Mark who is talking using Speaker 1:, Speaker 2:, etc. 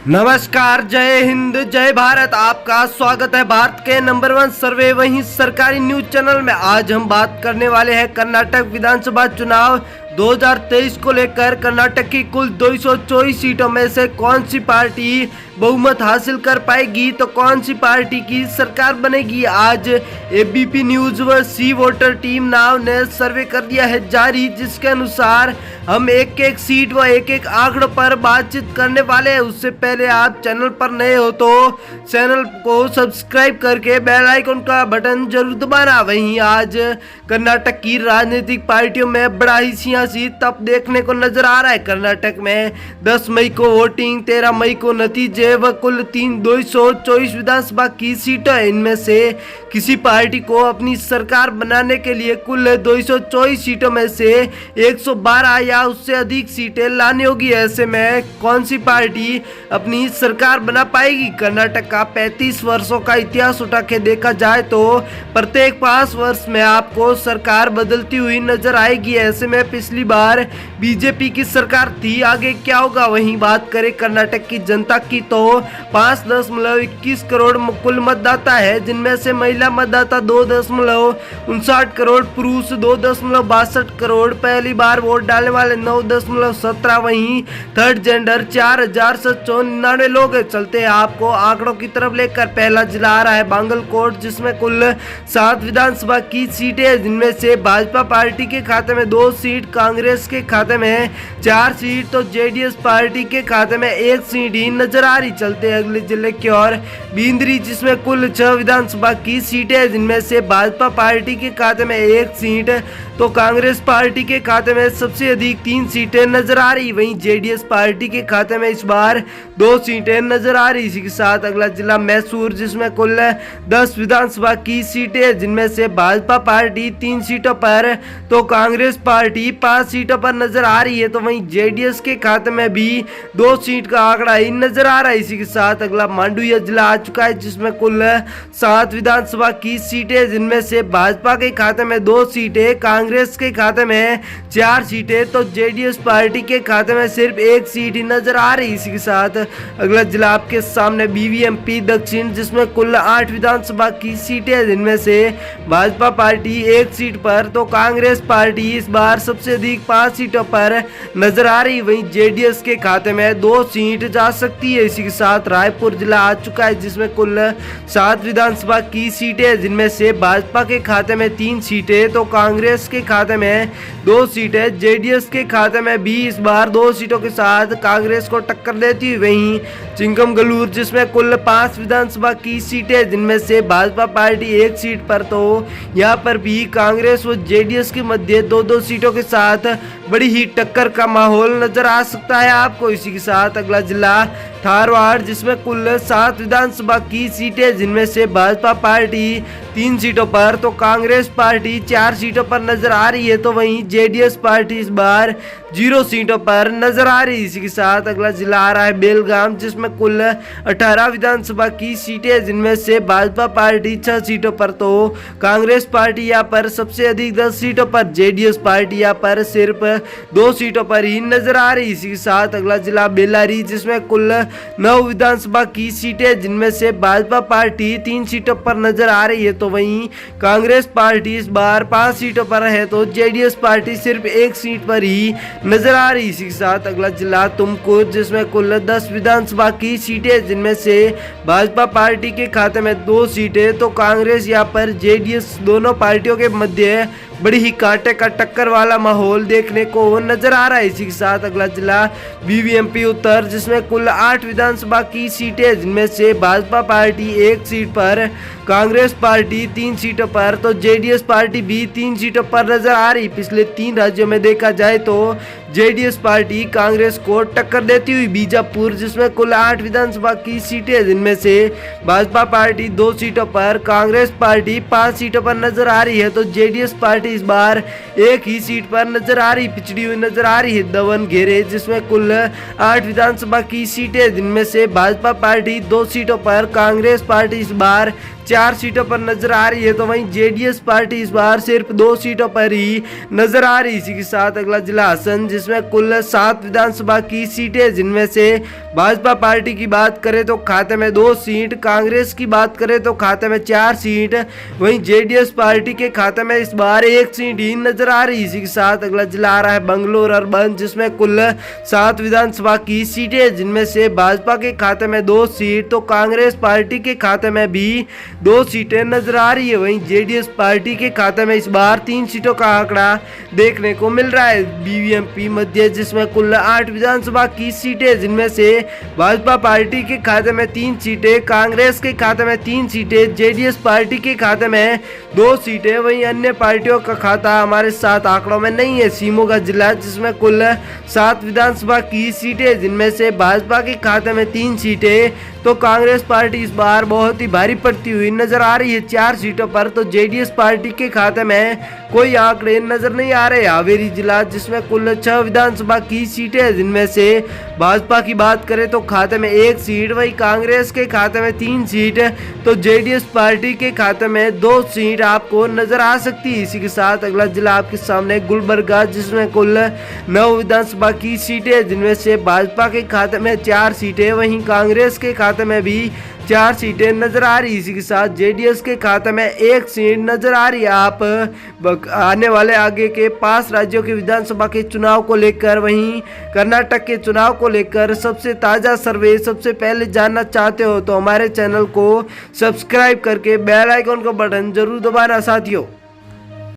Speaker 1: नमस्कार, जय हिंद, जय भारत। आपका स्वागत है भारत के नंबर 1 सर्वे वहीं सरकारी न्यूज चैनल में। आज हम बात करने वाले हैं कर्नाटक विधानसभा चुनाव 2023 को लेकर। कर्नाटक की कुल 224 सीटों में से कौन सी पार्टी बहुमत हासिल कर पाएगी, तो कौन सी पार्टी की सरकार बनेगी। आज एबीपी न्यूज व सी वोटर टीम नाव ने सर्वे कर दिया है जारी, जिसके अनुसार हम एक एक सीट व एक एक आंकड़ों पर बातचीत करने वाले हैं। उससे पहले आप चैनल पर नए हो तो चैनल को सब्सक्राइब करके बेल आइकन का बटन जरूर दबाना। वहीं आज कर्नाटक की राजनीतिक पार्टियों में बड़ा ही सियासी तप देखने को नजर आ रहा है। कर्नाटक में 10 मई को वोटिंग, 13 मई को नतीजे व कुल 224 विधानसभा की सीटें हैं। इनमें से किसी पार्टी को अपनी सरकार बनाने के लिए कुल 224 सीटों में से 112 या उससे अधिक सीटें लानी होगी। ऐसे में कौन सी पार्टी अपनी सरकार बना पाएगी। कर्नाटक का 35 वर्षों का इतिहास उठा के देखा जाए तो प्रत्येक 5 वर्ष में आपको सरकार बदलती हुई नजर आएगी। ऐसे में पिछली बार बीजेपी की सरकार थी, आगे क्या होगा। वहीं बात करें कर्नाटक की जनता की तो 5.21 करोड़ कुल मतदाता है, जिनमें से महिला मतदाता 2.59 करोड़, पुरुष 2.62 करोड़, पहली बार वोट डालने वाले 9.17, वहीं थर्ड जेंडर 4,799 लोग हैं। चलते हैं आपको आंकड़ों की तरफ लेकर। पहला जिला आ रहा है बांगलकोट, जिसमें कुल 7 विधानसभा की सीटें हैं, जिनमें से भाजपा पार्टी के खाते में 2 सीट, कांग्रेस के खाते में 4 सीट तो जेडीएस पार्टी के खाते में 1 सीट ही नजर आ रही। चलते हैं अगले जिले की ओर, बिंद्री, जिसमें कुल 6 विधानसभा की सीटें हैं, जिनमें से भाजपा पार्टी के खाते में 1 सीट तो कांग्रेस पार्टी के खाते में सबसे अधिक 3 सीटें नजर आ रही। वहीं जेडीएस पार्टी के खाते में इस बार 2 सीटें नजर आ रही। इसी के साथ अगला जिला मैसूर, जिसमें कुल 10 विधानसभा की सीटें, जिनमें से भाजपा पार्टी 3 सीटों पर तो कांग्रेस पार्टी 5 सीटों पर नजर आ रही है। तो वहीं जेडीएस के खाते में भी 2 सीट का आंकड़ा ही नजर आ रहा है। इसी के साथ अगला मांडुया जिला आ चुका है, जिसमें कुल 7 विधानसभा की सीटें, जिनमें से भाजपा के खाते में 2 सीटें, कांग्रेस के खाते में 4 सीटें तो जेडीएस पार्टी के खाते में सिर्फ 1 सीट ही नजर आ रही। इसी के साथ अगला जिला आपके सामने बीवीएमपी दक्षिण, जिसमें कुल 8 विधानसभा की सीटें, जिनमें से भाजपा पार्टी 1 सीट पर तो कांग्रेस पार्टी इस बार सबसे अधिक 5 सीटों पर नजर आ रही। वहीं जेडीएस के खाते में 2 सीट जा सकती है। इसी के साथ रायपुर जिला आ चुका है, जिसमें कुल 7 विधानसभा की सीटें, जिनमें से भाजपा के खाते में 3 सीटें तो कांग्रेस के खाते में 2 सीटें, जेडीएस के खाते में भी इस बार 2 सीटों के साथ कांग्रेस को टक्कर देती हुई। वहीं चिंकमगलूर, जिसमें कुल 5 विधानसभा की सीटें, जिनमें से भाजपा पार्टी 1 सीट पर तो यहां पर भी कांग्रेस व जेडीएस के मध्य 2-2 सीटों के साथ बड़ी ही टक्कर का माहौल नजर आ सकता है आपको। इसी के साथ अगला जिला धारवाड़, जिसमें कुल 7 विधानसभा की सीटें, जिनमें से भाजपा पार्टी 3 सीटों पर तो कांग्रेस पार्टी 4 सीटों पर नजर आ रही है। तो वहीं जेडीएस पार्टी इस बार 0 सीटों पर नजर आ रही है। इसी के साथ अगला जिला आ रहा है बेलगाम, जिसमें कुल 18 विधानसभा की सीटें, जिनमें से भाजपा पार्टी 6 सीटों पर तो कांग्रेस पार्टी यहाँ पर सबसे अधिक 10 सीटों पर, जेडीएस पार्टी यहाँ पर सिर्फ 2 सीटों पर ही नजर आ रही। इसी के साथ अगला जिला बेल्लारी, जिसमें कुल 9 विधानसभा की सीटें, जिनमें से भाजपा पार्टी 3 सीटों पर नजर आ रही है। तो वहीं कांग्रेस पार्टी इस बार 5 सीटों पर है तो जेडीएस पार्टी सिर्फ 1 सीट पर ही नजर आ रही। इसी के साथ अगला जिला तुमकुर, जिसमें कुल 10 विधानसभा की सीटें, जिनमें से भाजपा पार्टी के खाते में 2 सीटें तो कांग्रेस यहाँ पर जेडीएस दोनों पार्टियों के मध्य बड़ी ही कांटे का टक्कर वाला माहौल देखने को नजर आ रहा है। इसी के साथ अगला जिला बीवीएमपी उत्तर, जिसमें कुल 8 विधानसभा की सीटें, जिनमें से भाजपा पार्टी 1 सीट पर, कांग्रेस पार्टी 3 सीटों पर तो जेडीएस पार्टी भी 3 सीटों पर नजर आ रही। पिछले 3 राज्यों में देखा जाए तो जेडीएस पार्टी कांग्रेस को टक्कर देती हुई। बीजापुर, जिसमें कुल 8 विधानसभा की सीटें, जिनमें से भाजपा पार्टी 2 सीटों पर, कांग्रेस पार्टी 5 सीटों पर नजर आ रही है तो जेडीएस पार्टी इस बार 1 ही सीट पर नजर आ रही, पिछड़ी हुई नजर आ रही है। दमन घेरे, जिसमें कुल 8 विधानसभा की सीटें, जिनमें से भाजपा पार्टी 2 सीटों पर, कांग्रेस पार्टी इस बार 4 सीटों पर नजर आ रही है, तो वहीं जेडीएस पार्टी इस बार सिर्फ 2 सीटों पर ही नजर आ रही है। इसी के साथ अगला जिला हसन, जिसमें कुल 7 विधानसभा की सीटें, जिनमें से भाजपा पार्टी की बात करें तो खाते में 2 सीट, कांग्रेस की बात करें तो खाते में 4 सीट, वहीं जेडीएस पार्टी के खाते में इस बार 1 सीट ही नजर आ रही है। इसी के साथ अगला जिला आ रहा है बंगलोर अर्बन, जिसमें कुल 7 विधानसभा की सीटें, जिनमें से भाजपा के खाते में 2 सीट, तो कांग्रेस पार्टी के खाते में भी 2 सीटें नजर आ रही है। वहीं जेडीएस पार्टी के खाते में इस बार 3 सीटों का आंकड़ा देखने को मिल रहा है। बीवीएमपी मध्य, जिसमें कुल 8 विधानसभा की सीटें, जिनमें से भाजपा पार्टी के खाते में 3 सीटें, कांग्रेस के खाते में 3 सीटें, जेडीएस पार्टी के खाते में 2 सीटें, वहीं अन्य पार्टियों का खाता हमारे साथ आंकड़ों में नहीं है। शिमोगा जिला, जिसमें कुल 7 विधानसभा की सीटें, जिनमें से भाजपा के खाते में 3 सीटें, तो कांग्रेस पार्टी इस बार बहुत ही भारी पड़ती हुई नजर आ रही है 4 सीटों पर, तो जेडीएस पार्टी के खाते में कोई आंकड़े नजर नहीं आ रहे। हावेरी जिला, जिसमें कुल 6 विधानसभा की सीटें, जिनमें से भाजपा की बात करें तो खाते में 1 सीट, वहीं कांग्रेस के खाते में 3 सीट, तो जेडीएस पार्टी के खाते में 2 सीट आपको नजर आ सकती है। इसी के साथ अगला जिला आपके सामने गुलबर्गा, जिसमें कुल 9 विधानसभा की सीटें, जिनमें से भाजपा के खाते में 4 सीटें, वहीं कांग्रेस के खाते में भी 4 सीटें नजर आ रही है। इसी के साथ जेडीएस के खाते में 1 सीट नजर आ रही है। आप आने वाले आगे के 5 राज्यों के विधानसभा के चुनाव को लेकर, वहीं कर्नाटक के चुनाव को लेकर सबसे ताजा सर्वे सबसे पहले जानना चाहते हो तो हमारे चैनल को सब्सक्राइब करके बेल आइकन का बटन जरूर दबाना साथियों।